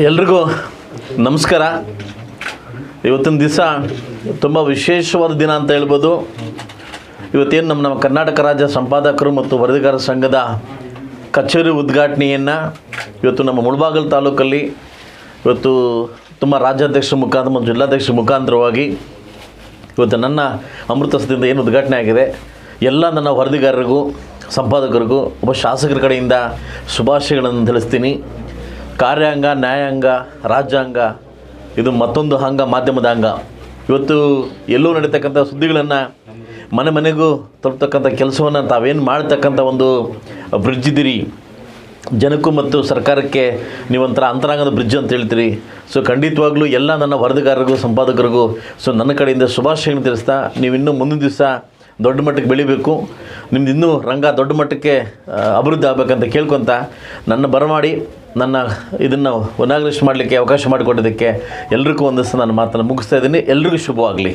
ಎಲ್ರಿಗೂ ನಮಸ್ಕಾರ. ಇವತ್ತಿನ ದಿವಸ ತುಂಬ ವಿಶೇಷವಾದ ದಿನ ಅಂತ ಹೇಳ್ಬೋದು. ಇವತ್ತೇನು ನಮ್ಮ ಕರ್ನಾಟಕ ರಾಜ್ಯ ಸಂಪಾದಕರು ಮತ್ತು ವರದಿಗಾರರ ಸಂಘದ ಕಚೇರಿ ಉದ್ಘಾಟನೆಯನ್ನು ಇವತ್ತು ನಮ್ಮ ಮುಳಬಾಗಿಲು ತಾಲೂಕಲ್ಲಿ ಇವತ್ತು ತುಂಬ ರಾಜ್ಯಾಧ್ಯಕ್ಷರ ಮುಖಾಂತರ ಮತ್ತು ಜಿಲ್ಲಾಧ್ಯಕ್ಷರ ಮುಖಾಂತರವಾಗಿ ಇವತ್ತು ನನ್ನ ಅಮೃತಸರದಿಂದ ಏನು ಉದ್ಘಾಟನೆ ಆಗಿದೆ, ಎಲ್ಲ ನನ್ನ ವರದಿಗಾರರಿಗೂ ಸಂಪಾದಕರಿಗೂ ಒಬ್ಬ ಶಾಸಕರ ಕಡೆಯಿಂದ ಶುಭಾಶಯಗಳನ್ನು ತಿಳಿಸ್ತೀನಿ. ಕಾರ್ಯಾಂಗ, ನ್ಯಾಯಾಂಗ, ರಾಜ್ಯಾಂಗ ಇದು ಮತ್ತೊಂದು ಅಂಗ, ಮಾಧ್ಯಮದ ಅಂಗ. ಇವತ್ತು ಎಲ್ಲೂ ನಡೀತಕ್ಕಂಥ ಸುದ್ದಿಗಳನ್ನು ಮನೆ ಮನೆಗೂ ತಲುಪ್ತಕ್ಕಂಥ ಕೆಲಸವನ್ನು ತಾವೇನು ಮಾಡ್ತಕ್ಕಂಥ ಒಂದು ಬ್ರಿಡ್ಜ್ ಇದ್ದೀರಿ. ಜನಕ್ಕೂ ಮತ್ತು ಸರ್ಕಾರಕ್ಕೆ ನೀವೊಂಥರ ಅಂತರಂಗದ ಬ್ರಿಡ್ಜ್ ಅಂತ ಹೇಳ್ತೀರಿ. ಸೊ ಖಂಡಿತವಾಗ್ಲೂ ಎಲ್ಲ ನನ್ನ ವರದಿಗಾರರಿಗೂ ಸಂಪಾದಕರಿಗೂ ನನ್ನ ಕಡೆಯಿಂದ ಶುಭಾಶಯಗಳನ್ನು ತಿಳಿಸ್ತಾ, ನೀವಿನ್ನೂ ಮುಂದಿನ ದಿವಸ ದೊಡ್ಡ ಮಟ್ಟಕ್ಕೆ ಬೆಳಿಬೇಕು, ನಿಮ್ದು ಇನ್ನೂ ರಂಗ ದೊಡ್ಡ ಮಟ್ಟಕ್ಕೆ ಅಭಿವೃದ್ಧಿ ಆಗಬೇಕಂತ ಕೇಳ್ಕೊತ ನನ್ನ ಬರಮಾಡಿ ನನ್ನ ಇದನ್ನು ಇನಾಗ್ರೇಷನ್ ಮಾಡಲಿಕ್ಕೆ ಅವಕಾಶ ಮಾಡಿಕೊಡೋದಕ್ಕೆ ಎಲ್ರಿಗೂ ಒಂದಿವಸ ನನ್ನ ಮಾತನ್ನು ಮುಗಿಸ್ತಾ ಇದ್ದೀನಿ. ಎಲ್ರಿಗೂ ಶುಭವಾಗಲಿ.